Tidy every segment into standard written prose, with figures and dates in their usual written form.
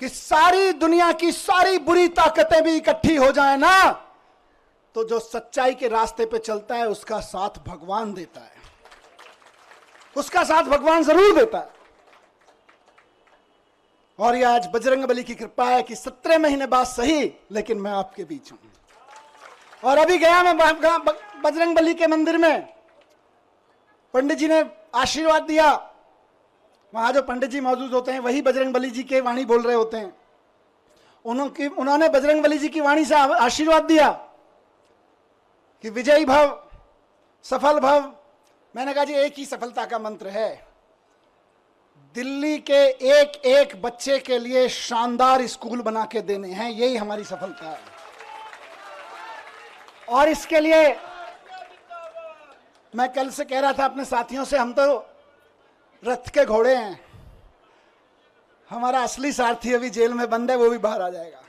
कि सारी दुनिया की सारी बुरी ताकतें भी इकट्ठी हो जाए ना, तो जो सच्चाई के रास्ते पे चलता है उसका साथ भगवान देता है, उसका साथ भगवान जरूर देता है। और ये आज बजरंगबली की कृपा है कि 17 महीने बाद सही, लेकिन मैं आपके बीच हूं। और अभी गया मैं बजरंगबली के मंदिर में, पंडित जी ने आशीर्वाद दिया। वहां जो पंडित जी मौजूद होते हैं वही बजरंगबली जी के वाणी बोल रहे होते हैं। उन्होंने बजरंगबली जी की वाणी से आशीर्वाद दिया कि विजयी भव, सफल भव। मैंने कहा जी एक ही सफलता का मंत्र है, दिल्ली के एक एक बच्चे के लिए शानदार स्कूल बना के देने हैं, यही हमारी सफलता है। और इसके लिए मैं कल से कह रहा था अपने साथियों से, हम तो रथ के घोड़े हैं, हमारा असली सारथी अभी जेल में बंद है, वो भी बाहर आ जाएगा।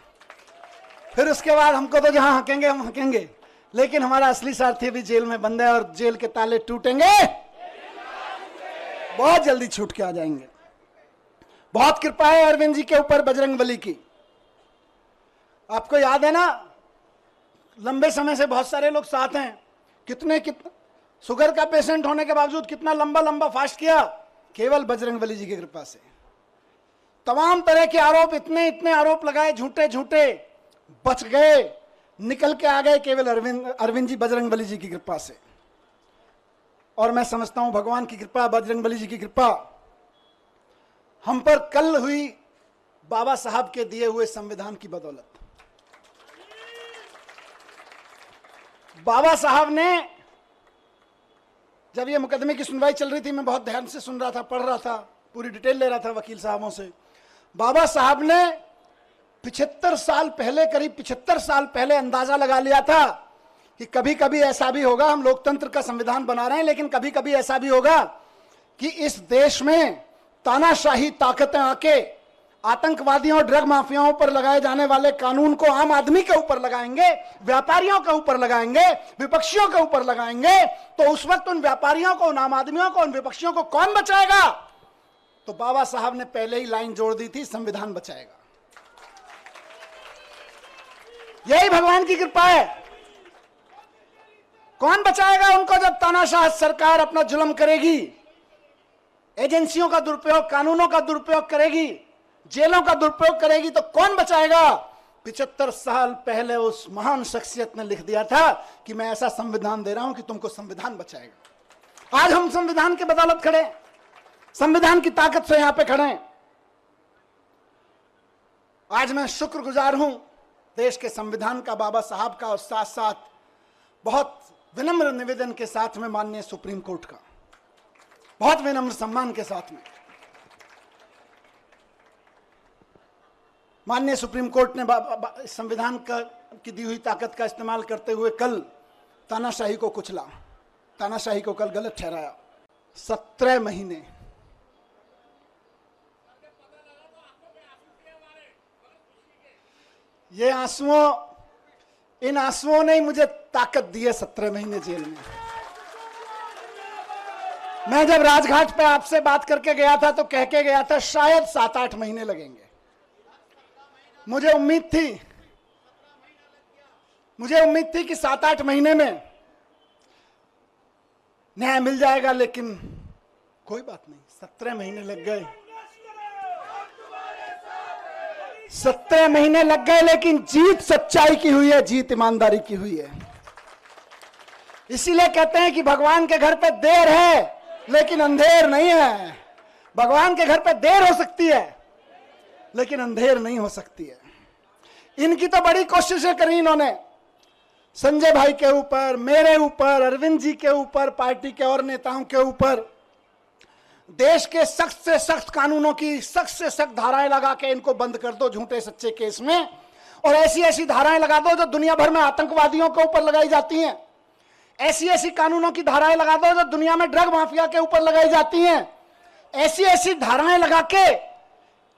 फिर उसके बाद हमको तो जहां हकेंगे हम हकेंगे, लेकिन हमारा असली सारथी अभी जेल में बंद है और जेल के ताले टूटेंगे, बहुत जल्दी छूट के आ जाएंगे। बहुत कृपा है अरविंद जी के ऊपर बजरंगबली की। आपको याद है ना, लंबे समय से बहुत सारे लोग साथ हैं, कितने शुगर का पेशेंट होने के बावजूद कितना लंबा लंबा फास्ट किया, केवल बजरंगबली जी की कृपा से। तमाम तरह के आरोप, इतने इतने आरोप लगाए झूठे झूठे, बच गए, निकल के आ गए, केवल अरविंद जी बजरंगबली जी की कृपा से। और मैं समझता हूं भगवान की कृपा, बजरंगबली जी की कृपा हम पर कल हुई बाबा साहब के दिए हुए संविधान की बदौलत। बाबा साहब ने, जब ये मुकदमे की सुनवाई चल रही थी, मैं बहुत ध्यान से सुन रहा था, पढ़ रहा था, पूरी डिटेल ले रहा था वकील साहबों से। बाबा साहब ने 75 साल पहले, करीब 75 साल पहले अंदाजा लगा लिया था कि कभी कभी ऐसा भी होगा, हम लोकतंत्र का संविधान बना रहे हैं, लेकिन कभी कभी ऐसा भी होगा कि इस देश में तानाशाही ताकतें आके आतंकवादियों और ड्रग माफियाओं पर लगाए जाने वाले कानून को आम आदमी के ऊपर लगाएंगे, व्यापारियों के ऊपर लगाएंगे, विपक्षियों के ऊपर लगाएंगे। तो उस वक्त उन व्यापारियों को, उन आम आदमियों को, उन विपक्षियों को कौन बचाएगा? तो बाबा साहब ने पहले ही लाइन जोड़ दी थी, संविधान बचाएगा। यही भगवान की कृपा है। कौन बचाएगा उनको जब तानाशाह सरकार अपना जुल्म करेगी, एजेंसियों का दुरुपयोग, कानूनों का दुरुपयोग करेगी, जेलों का दुरुपयोग करेगी, तो कौन बचाएगा? 75 साल पहले उस महान शख्सियत ने लिख दिया था कि मैं ऐसा संविधान दे रहा हूं कि तुमको संविधान बचाएगा। आज हम संविधान के बदौलत खड़े, संविधान की ताकत से यहां पे खड़े हैं। आज मैं शुक्रगुजार हूं देश के संविधान का, बाबा साहब का, और साथ साथ बहुत विनम्र निवेदन के साथ में माननीय सुप्रीम कोर्ट का, बहुत विनम्र सम्मान के साथ में माननीय सुप्रीम कोर्ट ने संविधान की दी हुई ताकत का इस्तेमाल करते हुए कल तानाशाही को कुचला, तानाशाही को कल गलत ठहराया। 17 महीने ये आंसुओं, इन आंसुओं ने ही मुझे ताकत दी है 17 महीने जेल में। मैं जब राजघाट पे आपसे बात करके गया था तो कह के गया था शायद 7-8 महीने लगेंगे। मुझे उम्मीद थी कि 7-8 महीने में न्याय मिल जाएगा, लेकिन कोई बात नहीं, 17 महीने लग गए। 17 महीने लग गए, लेकिन जीत सच्चाई की हुई है, जीत ईमानदारी की हुई है। इसीलिए कहते हैं कि भगवान के घर पे देर है लेकिन अंधेर नहीं है। भगवान के घर पे देर हो सकती है लेकिन अंधेर नहीं हो सकती है। इनकी तो बड़ी कोशिशें करी इन्होंने, संजय भाई के ऊपर, मेरे ऊपर, अरविंद जी के ऊपर, पार्टी के और नेताओं के ऊपर। देश के सख्त से सख्त कानूनों की सख्त से सख्त धाराएं लगा के इनको बंद कर दो झूठे सच्चे केस में, और ऐसी ऐसी धाराएं लगा दो जो दुनिया भर में आतंकवादियों के ऊपर लगाई जाती हैं। ऐसी ऐसी कानूनों की धाराएं लगा दो जो दुनिया में ड्रग माफिया के ऊपर लगाई जाती हैं। ऐसी ऐसी धाराएं लगा के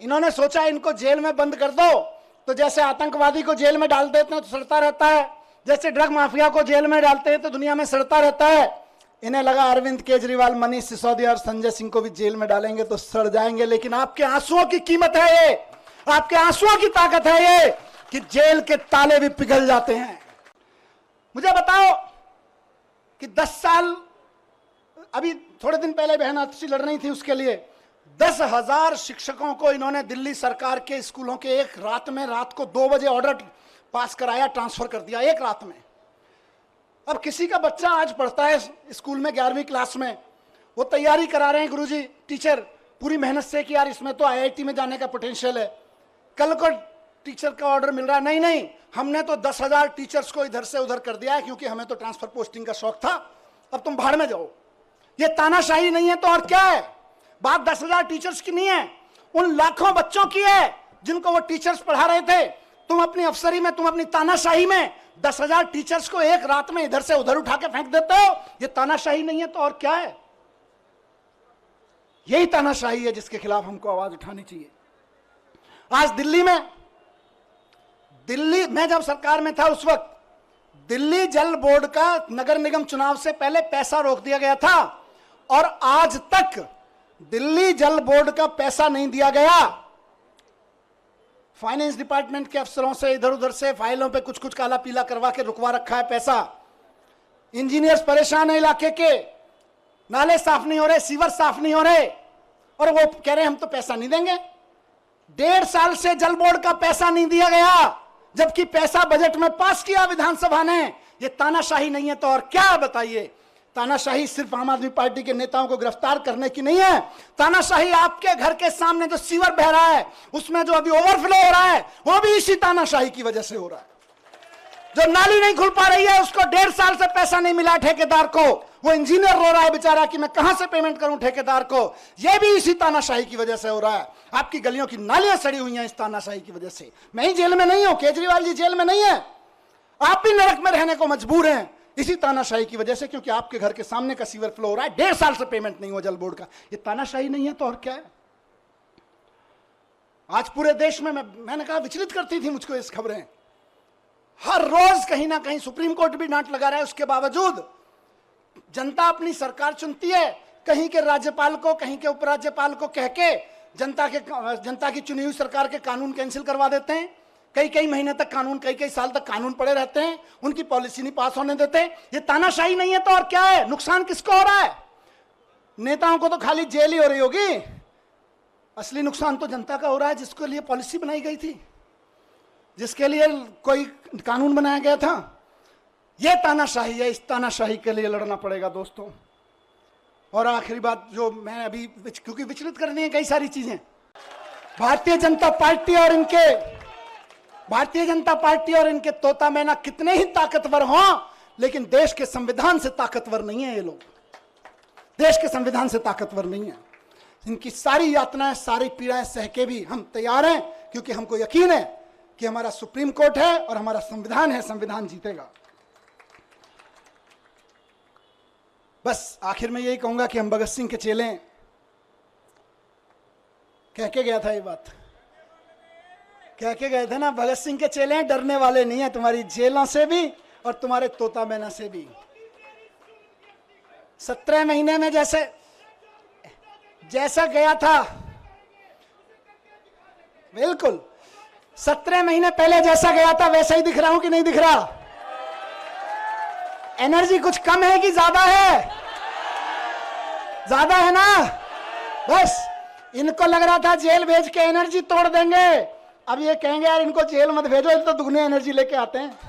इन्होंने सोचा इनको जेल में बंद कर दो, तो जैसे आतंकवादी को जेल में डाल देते हैं तो सड़ता रहता है, जैसे ड्रग माफिया को जेल में डालते हैं तो दुनिया में सड़ता रहता है। इन्हें लगा अरविंद केजरीवाल, मनीष सिसोदिया और संजय सिंह को भी जेल में डालेंगे तो सड़ जाएंगे, लेकिन आपके आंसुओं की कीमत है ये, आपके आंसुओं की ताकत है ये कि जेल के ताले भी पिघल जाते हैं। मुझे बताओ कि 10 साल, अभी थोड़े दिन पहले बहन आतिशी लड़ रही थी उसके लिए, 10,000 शिक्षकों को इन्होंने दिल्ली सरकार के स्कूलों के एक रात में, रात को 2 बजे ऑर्डर पास कराया, ट्रांसफर कर दिया एक रात में। अब किसी का बच्चा आज पढ़ता है स्कूल में 11वीं क्लास में, वो तैयारी करा रहे हैं गुरुजी टीचर पूरी मेहनत से कि यार इसमें तो आईआईटी में जाने का पोटेंशियल है। कल को टीचर का ऑर्डर मिल रहा है, नहीं नहीं हमने तो 10,000 टीचर्स को इधर से उधर कर दिया है क्योंकि हमें तो ट्रांसफर पोस्टिंग का शौक था, अब तुम भाड़ में जाओ। ये तानाशाही नहीं है तो और क्या है? बात 10,000 टीचर्स की नहीं है, उन लाखों बच्चों की है जिनको वो टीचर्स पढ़ा रहे थे। तुम अपनी अफसरी में, तुम अपनी तानाशाही में 10,000 टीचर्स को एक रात में इधर से उधर उठा के फेंक देते हो। ये तानाशाही नहीं है तो और क्या है? यही तानाशाही है जिसके खिलाफ हमको आवाज उठानी चाहिए। आज दिल्ली मैं जब सरकार में था उस वक्त दिल्ली जल बोर्ड का नगर निगम चुनाव से पहले पैसा रोक दिया गया था और आज तक दिल्ली जल बोर्ड का पैसा नहीं दिया गया। फाइनेंस डिपार्टमेंट के अफसरों से इधर उधर से फाइलों पे कुछ कुछ काला पीला करवा के रुकवा रखा है पैसा। इंजीनियर्स परेशान है इलाके के, नाले साफ नहीं हो रहे, सीवर साफ नहीं हो रहे, और वो कह रहे हम तो पैसा नहीं देंगे। 1.5 साल से जल बोर्ड का पैसा नहीं दिया गया, जबकि पैसा बजट में पास किया विधानसभा ने। ये तानाशाही नहीं है तो और क्या? बताइए। तानाशाही सिर्फ आम आदमी पार्टी के नेताओं को गिरफ्तार करने की नहीं है। तानाशाही आपके घर के सामने जो सीवर बह रहा है, उसमें जो अभी ओवरफ्लो हो रहा है, वो भी इसी तानाशाही की वजह से हो रहा है। जो नाली नहीं खुल पा रही है, उसको 1.5 साल से पैसा नहीं मिला ठेकेदार को, वो इंजीनियर रो रहा है बेचारा कि मैं कहां से पेमेंट करूं ठेकेदार को। यह भी इसी तानाशाही की वजह से हो रहा है। आपकी गलियों की नालियां सड़ी हुई हैं इस तानाशाही की वजह से। मैं ही जेल में नहीं हूं, केजरीवाल जी जेल में नहीं है, आप भी नरक में रहने को मजबूर हैं इसी तानाशाही की वजह से, क्योंकि आपके घर के सामने का सीवर फ्लो हो रहा है, 1.5 साल से पेमेंट नहीं हुआ जल बोर्ड का। ये तानाशाही नहीं है तो और क्या है? आज पूरे देश में मैंने कहा विचलित करती थी मुझको इस खबरें। हर रोज कहीं ना कहीं सुप्रीम कोर्ट भी डांट लगा रहा है, उसके बावजूद जनता अपनी सरकार चुनती है। कहीं के राज्यपाल को, कहीं के उपराज्यपाल को कह के जनता की चुनी हुई सरकार के कानून कैंसिल करवा देते हैं। कई महीने तक कानून, कई साल तक कानून पड़े रहते हैं, उनकी पॉलिसी नहीं पास होने देते। ये तानाशाही नहीं है तो और क्या है? नुकसान किसको हो रहा है? नेताओं को तो खाली जेल ही हो रही होगी, असली नुकसान तो जनता का हो रहा है, जिसके लिए पॉलिसी बनाई गई थी, जिसके लिए कोई कानून बनाया गया था। यह तानाशाही है, इस तानाशाही के लिए लड़ना पड़ेगा दोस्तों। और आखिरी बात जो मैं अभी, क्योंकि विचलित करनी है कई सारी चीजें, भारतीय जनता पार्टी और इनके तोता मैना कितने ही ताकतवर हों, लेकिन देश के संविधान से ताकतवर नहीं है। ये लोग देश के संविधान से ताकतवर नहीं है। इनकी सारी यातनाएं, सारी पीड़ाएं सह के भी हम तैयार हैं, क्योंकि हमको यकीन है कि हमारा सुप्रीम कोर्ट है और हमारा संविधान है, संविधान जीतेगा। बस आखिर में यही कहूंगा कि हम भगत सिंह के चेले हैं। कह के गया था ये बात, कह के गए थे ना, भगत सिंह के चेले हैं, डरने वाले नहीं है तुम्हारी जेलों से भी और तुम्हारे तोता मैना से भी। 17 महीने में जैसा गया था, बिल्कुल 17 महीने पहले जैसा गया था वैसा ही दिख रहा हूं कि नहीं दिख रहा? एनर्जी कुछ कम है कि ज्यादा है? ज्यादा है ना? बस इनको लग रहा था जेल भेज के एनर्जी तोड़ देंगे, अब ये कहेंगे यार इनको जेल मत भेजो, तो दुगनी एनर्जी लेके आते हैं।